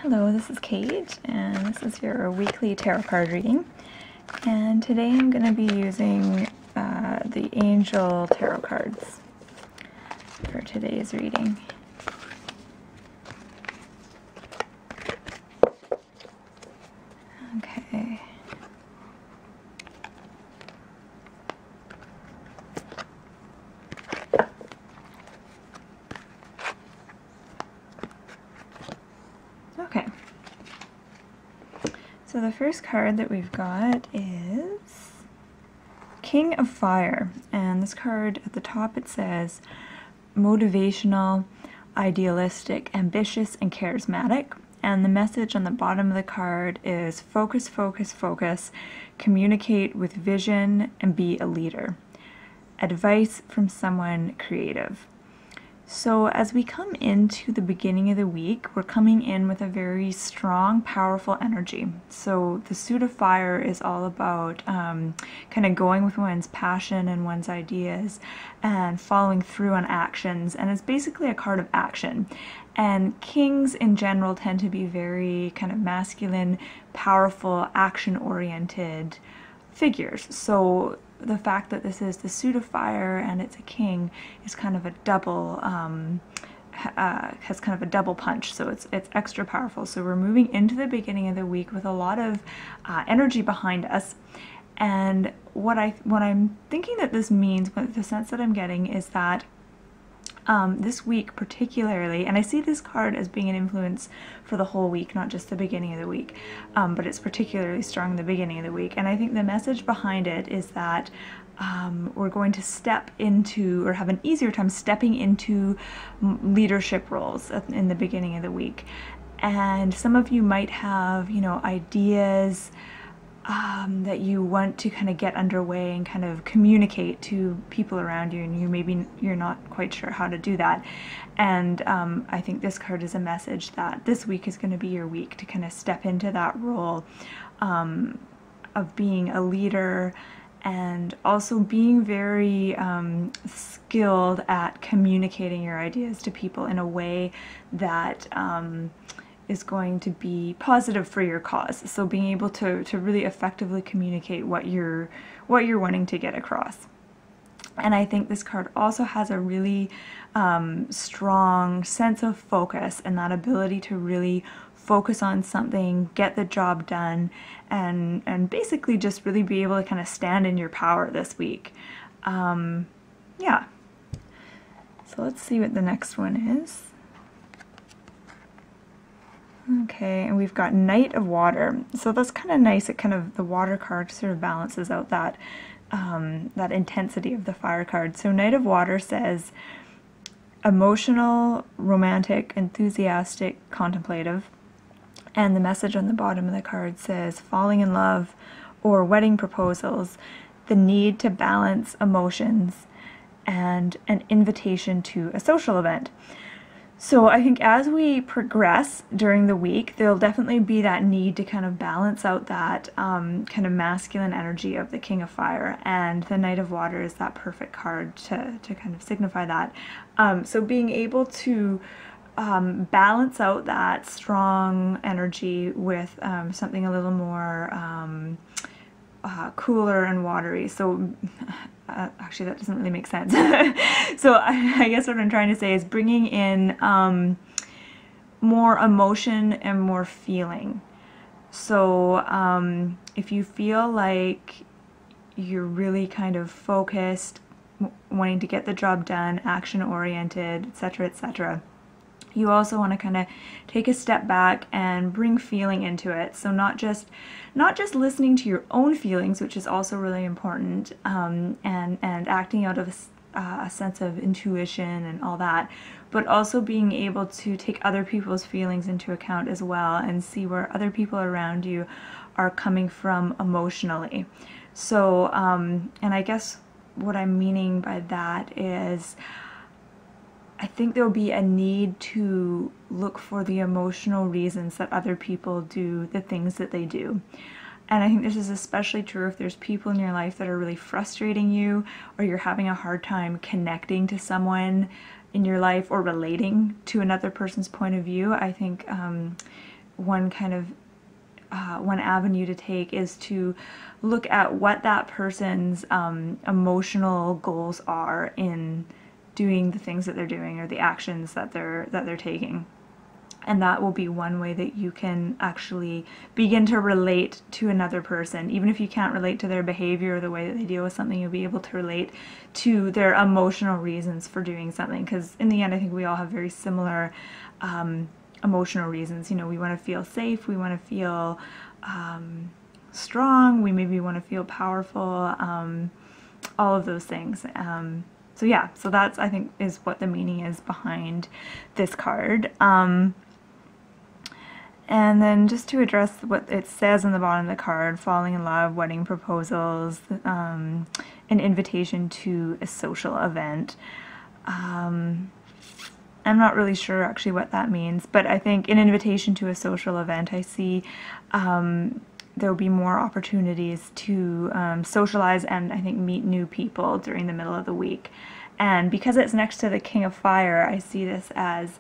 Hello, this is Kate, and this is your weekly tarot card reading. And today I'm going to be using the Angel Tarot cards for today's reading. Okay. Okay. So the first card that we've got is King of Fire, and this card at the top it says motivational, idealistic, ambitious, and charismatic. And the message on the bottom of the card is focus, focus, focus, communicate with vision, and be a leader. Advice from someone creative. So as we come into the beginning of the week, we're coming in with a very strong, powerful energy. So the suit of fire is all about kind of going with one's passion and one's ideas and following through on actions. And it's basically a card of action. And kings in general tend to be very kind of masculine, powerful, action-oriented figures. So the fact that this is the suit of fire and it's a king is kind of a double, has kind of a double punch, so it's extra powerful. So we're moving into the beginning of the week with a lot of energy behind us. And what I'm thinking that this means, the sense that I'm getting is that this week particularly, and I see this card as being an influence for the whole week, not just the beginning of the week, but it's particularly strong in the beginning of the week. And I think the message behind it is that we're going to step into, or have an easier time stepping into leadership roles in the beginning of the week. And some of you might have, you know, ideas that you want to kind of get underway and kind of communicate to people around you, and you're not quite sure how to do that. And I think this card is a message that this week is going to be your week to kind of step into that role of being a leader, and also being very skilled at communicating your ideas to people in a way that is going to be positive for your cause. So being able to really effectively communicate what you're wanting to get across. And I think this card also has a really strong sense of focus, and that ability to really focus on something, get the job done, and basically just really be able to kind of stand in your power this week. Yeah. So let's see what the next one is. Okay, and we've got Knight of Water. So that's kind of nice. It kind of, the water card sort of balances out that that intensity of the fire card. So Knight of Water says emotional, romantic, enthusiastic, contemplative. And the message on the bottom of the card says falling in love or wedding proposals, the need to balance emotions, and an invitation to a social event. So I think as we progress during the week, there'll definitely be that need to kind of balance out that kind of masculine energy of the King of Fire, and the Knight of Water is that perfect card to kind of signify that. So being able to balance out that strong energy with something a little more cooler and watery. So actually that doesn't really make sense. So I guess what I'm trying to say is bringing in more emotion and more feeling. So if you feel like you're really kind of focused, wanting to get the job done, action oriented, etc., etc., you also want to kind of take a step back and bring feeling into it. So not just listening to your own feelings, which is also really important, and acting out of a sense of intuition and all that, but also being able to take other people's feelings into account as well, and see where other people around you are coming from emotionally. So, and I guess what I'm meaning by that is, I think there'll be a need to look for the emotional reasons that other people do the things that they do. And I think this is especially true if there's people in your life that are really frustrating you, or you're having a hard time connecting to someone in your life or relating to another person's point of view. I think one kind of one avenue to take is to look at what that person's emotional goals are in doing the things that they're doing or the actions that they're taking. And that will be one way that you can actually begin to relate to another person. Even if you can't relate to their behavior or the way that they deal with something, you'll be able to relate to their emotional reasons for doing something. Because in the end, I think we all have very similar emotional reasons. You know, we want to feel safe, we want to feel strong, we maybe want to feel powerful, all of those things. So yeah, so that's, I think, is what the meaning is behind this card. And then just to address what it says on the bottom of the card, falling in love, wedding proposals, an invitation to a social event. I'm not really sure actually what that means, but I think an invitation to a social event, I see there will be more opportunities to socialize and I think meet new people during the middle of the week. And because it's next to the King of Fire, I see this as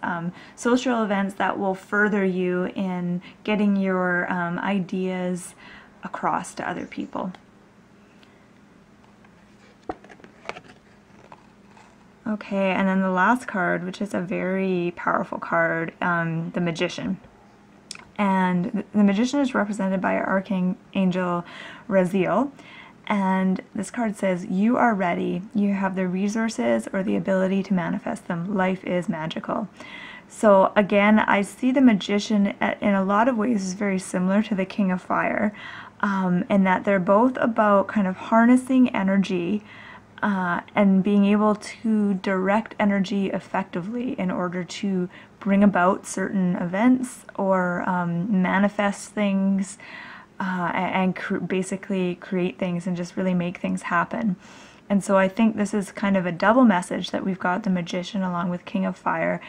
social events that will further you in getting your ideas across to other people. Okay, and then the last card, which is a very powerful card, the Magician. And the Magician is represented by Archangel Raziel. And this card says, you are ready. You have the resources or the ability to manifest them. Life is magical. So again, I see the Magician in a lot of ways is very similar to the King of Fire, in that they're both about kind of harnessing energy and being able to direct energy effectively in order to bring about certain events or manifest things. And basically create things and just really make things happen. And so I think this is kind of a double message that we've got the Magician along with King of Fire,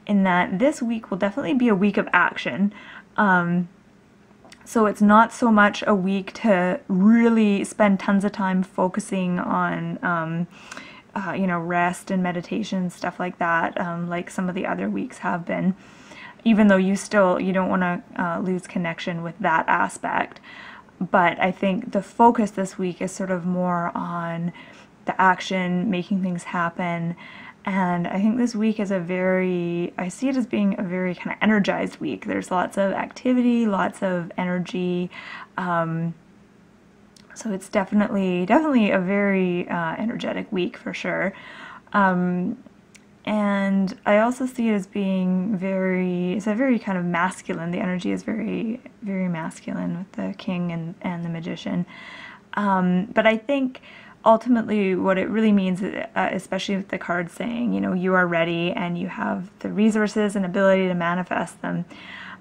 in that this week will definitely be a week of action. So it's not so much a week to really spend tons of time focusing on you know, rest and meditation, stuff like that, like some of the other weeks have been. Even though you don't want to lose connection with that aspect. But I think the focus this week is sort of more on the action, making things happen. And I think this week is I see it as being a very kind of energized week. There's lots of activity, lots of energy. So it's definitely a very energetic week for sure. And I also see it as being it's a very kind of masculine. The energy is very, very masculine with the King and the Magician. But I think ultimately what it really means, especially with the card saying, you know, you are ready and you have the resources and ability to manifest them,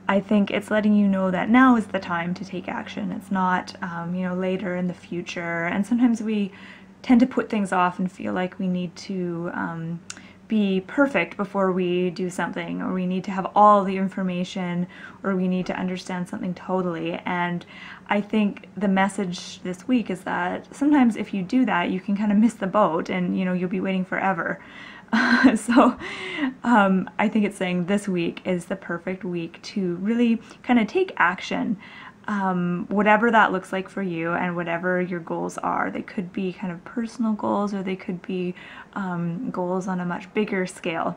I think it's letting you know that now is the time to take action. It's not, you know, later in the future. And sometimes we tend to put things off and feel like we need to be perfect before we do something, or we need to have all the information, or we need to understand something totally. And I think the message this week is that sometimes if you do that, you can kind of miss the boat and, you know, you'll be waiting forever. So I think it's saying this week is the perfect week to really kind of take action. Whatever that looks like for you and whatever your goals are. They could be kind of personal goals, or they could be goals on a much bigger scale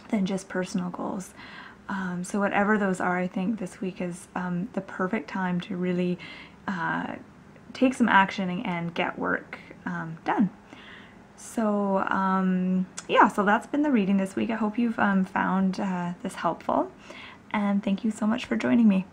than just personal goals. So whatever those are, I think this week is the perfect time to really take some action and get work done. So yeah, so that's been the reading this week. I hope you've found this helpful, and thank you so much for joining me.